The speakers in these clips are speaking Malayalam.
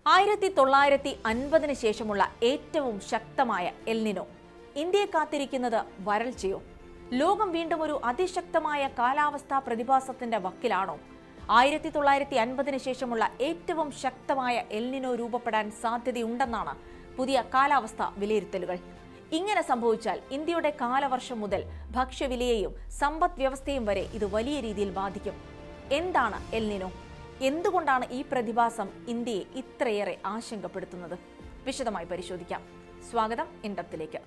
1950 ശേഷമുള്ള ഏറ്റവും ശക്തമായ എൽനിനോ. ഇന്ത്യയെ കാത്തിരിക്കുന്നത് വരൾച്ചയോ? ലോകം വീണ്ടും ഒരു അതിശക്തമായ കാലാവസ്ഥാ പ്രതിഭാസത്തിന്റെ വക്കിലാണോ? 1950 ശേഷമുള്ള ഏറ്റവും ശക്തമായ എൽനിനോ രൂപപ്പെടാൻ സാധ്യതയുണ്ടെന്നാണ് പുതിയ കാലാവസ്ഥാ വിലയിരുത്തലുകൾ. ഇങ്ങനെ സംഭവിച്ചാൽ ഇന്ത്യയുടെ കാലവർഷം മുതൽ ഭക്ഷ്യവിലയെയും സമ്പദ് വ്യവസ്ഥയും വരെ ഇത് വലിയ രീതിയിൽ ബാധിക്കും. എന്താണ് എൽനിനോ? എന്തുകൊണ്ടാണ് ഈ പ്രതിഭാസം ഇന്ത്യയെ ഇത്രയേറെ ആശങ്കപ്പെടുത്തുന്നത്? വിശദമായി പരിശോധിക്കാം. സ്വാഗതം ഇൻഡെപ്തിലേക്ക്.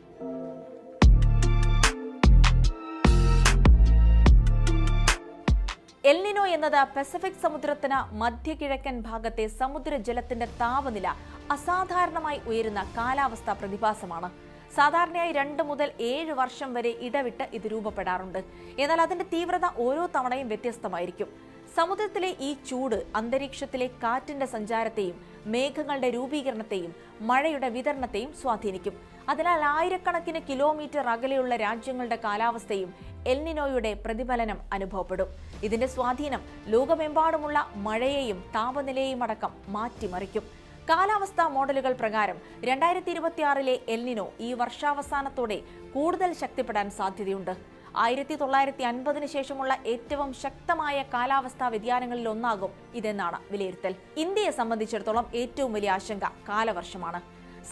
എൽനിനോ എന്നത് പസഫിക് സമുദ്രത്തിന് മധ്യകിഴക്കൻ ഭാഗത്തെ സമുദ്രജലത്തിന്റെ താപനില അസാധാരണമായി ഉയരുന്ന കാലാവസ്ഥാ പ്രതിഭാസമാണ്. സാധാരണയായി 2 മുതൽ 7 വർഷം വരെ ഇടവിട്ട് ഇത് രൂപപ്പെടാറുണ്ട്. എന്നാൽ അതിന്റെ തീവ്രത ഓരോ തവണയും വ്യത്യസ്തമായിരിക്കും. സമുദ്രത്തിലെ ഈ ചൂട് അന്തരീക്ഷത്തിലെ കാറ്റിന്റെ സഞ്ചാരത്തെയും മേഘങ്ങളുടെ രൂപീകരണത്തെയും മഴയുടെ വിതരണത്തെയും സ്വാധീനിക്കും. അതിനാൽ ആയിരക്കണക്കിന് കിലോമീറ്റർ അകലെയുള്ള രാജ്യങ്ങളുടെ കാലാവസ്ഥയും എൽനിനോയുടെ പ്രതിഫലനം അനുഭവപ്പെടും. ഇതിന്റെ സ്വാധീനം ലോകമെമ്പാടുമുള്ള മഴയെയും താപനിലയെയും അടക്കം മാറ്റിമറിക്കും. കാലാവസ്ഥാ മോഡലുകൾ പ്രകാരം 2026 എൽനിനോ ഈ വർഷാവസാനത്തോടെ കൂടുതൽ ശക്തിപ്പെടാൻ സാധ്യതയുണ്ട്. 1950 ശേഷമുള്ള ഏറ്റവും ശക്തമായ കാലാവസ്ഥാ വ്യതിയാനങ്ങളിൽ ഒന്നാകും ഇതെന്നാണ് വിലയിരുത്തൽ. ഇന്ത്യയെ സംബന്ധിച്ചിടത്തോളം ഏറ്റവും വലിയ ആശങ്ക കാലവർഷമാണ്.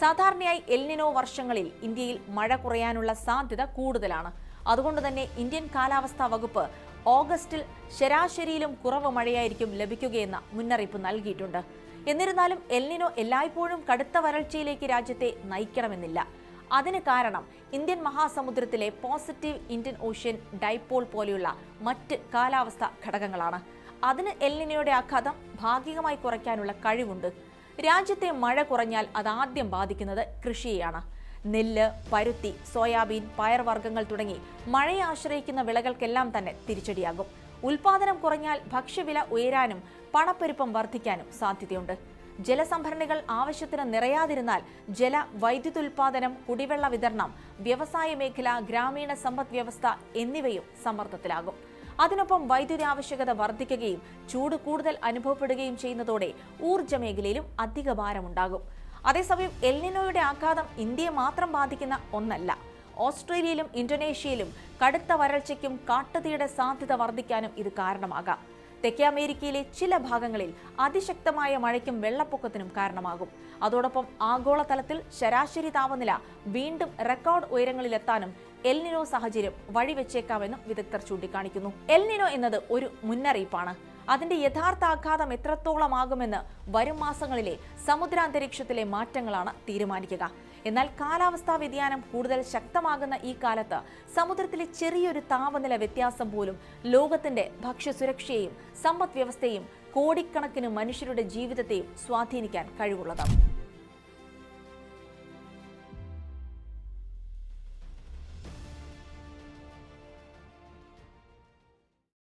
സാധാരണയായി എൽനിനോ വർഷങ്ങളിൽ ഇന്ത്യയിൽ മഴ കുറയാനുള്ള സാധ്യത കൂടുതലാണ്. അതുകൊണ്ട് തന്നെ ഇന്ത്യൻ കാലാവസ്ഥാ വകുപ്പ് ഓഗസ്റ്റിൽ ശരാശരിയിലും കുറവ് മഴയായിരിക്കും ലഭിക്കുകയെന്ന മുന്നറിയിപ്പ് നൽകിയിട്ടുണ്ട്. എന്നിരുന്നാലും എൽനിനോ എല്ലായ്പ്പോഴും കടുത്ത വരൾച്ചയിലേക്ക് രാജ്യത്തെ നയിക്കണമെന്നില്ല. അതിന് കാരണം ഇന്ത്യൻ മഹാസമുദ്രത്തിലെ പോസിറ്റീവ് ഇന്ത്യൻ ഓഷ്യൻ ഡൈപോൾ പോലെയുള്ള മറ്റ് കാലാവസ്ഥാ ഘടകങ്ങളാണ്. അതിന് എൽനിനോയുടെ ആഘാതം ഭാഗികമായി കുറയ്ക്കാനുള്ള കഴിവുണ്ട്. രാജ്യത്തെ മഴ കുറഞ്ഞാൽ അതാദ്യം ബാധിക്കുന്നത് കൃഷിയെയാണ്. നെല്ല്, പരുത്തി, സോയാബീൻ, പയർവർഗ്ഗങ്ങൾ തുടങ്ങി മഴയെ ആശ്രയിക്കുന്ന വിളകൾക്കെല്ലാം തന്നെ തിരിച്ചടിയാകും. ഉൽപാദനം കുറഞ്ഞാൽ ഭക്ഷ്യവില ഉയരാനും പണപ്പെരുപ്പം വർദ്ധിക്കാനും സാധ്യതയുണ്ട്. ജലസംഭരണികൾ ആവശ്യത്തിന് നിറയാതിരുന്നാൽ വൈദ്യുതോൽപാദനം, കുടിവെള്ള വിതരണം, വ്യവസായ മേഖല, ഗ്രാമീണ സമ്പദ് വ്യവസ്ഥ എന്നിവയും സമ്മർദ്ദത്തിലാകും. അതിനൊപ്പം വൈദ്യുതി ആവശ്യകത വർദ്ധിക്കുകയും ചൂട് കൂടുതൽ അനുഭവപ്പെടുകയും ചെയ്യുന്നതോടെ ഊർജ്ജ മേഖലയിലും അധിക ഭാരമുണ്ടാകും. അതേസമയം എൽനിനോയുടെ ആഘാതം ഇന്ത്യയെ മാത്രം ബാധിക്കുന്ന ഒന്നല്ല. ഓസ്ട്രേലിയയിലും ഇന്തോനേഷ്യയിലും കടുത്ത വരൾച്ചയ്ക്കും കാട്ടുതീയുടെ സാധ്യത വർദ്ധിക്കാനും ഇത് കാരണമാകാം. തെക്കേ അമേരിക്കയിലെ ചില ഭാഗങ്ങളിൽ അതിശക്തമായ മഴയ്ക്കും വെള്ളപ്പൊക്കത്തിനും കാരണമാകും. അതോടൊപ്പം ആഗോളതലത്തിൽ ശരാശരി താപനില വീണ്ടും റെക്കോർഡ് ഉയരങ്ങളിലെത്താനും എൽനിനോ സാഹചര്യം വഴിവെച്ചേക്കാമെന്നും വിദഗ്ധർ ചൂണ്ടിക്കാണിക്കുന്നു. എൽനിനോ എന്നത് ഒരു മുന്നറിയിപ്പാണ്. അതിന്റെ യഥാർത്ഥ ആഘാതം എത്രത്തോളമാകുമെന്ന് വരും മാസങ്ങളിലെ സമുദ്രാന്തരീക്ഷത്തിലെ മാറ്റങ്ങളാണ് തീരുമാനിക്കുക. എന്നാൽ കാലാവസ്ഥാ വ്യതിയാനം കൂടുതൽ ശക്തമാകുന്ന ഈ കാലത്ത് സമുദ്രത്തിലെ ചെറിയൊരു താപനില വ്യത്യാസം പോലും ലോകത്തിന്റെ ഭക്ഷ്യസുരക്ഷയെയും സമ്പദ് വ്യവസ്ഥയെയും കോടിക്കണക്കിന് മനുഷ്യരുടെ ജീവിതത്തെയും സ്വാധീനിക്കാൻ കഴിവുള്ളതാണ്.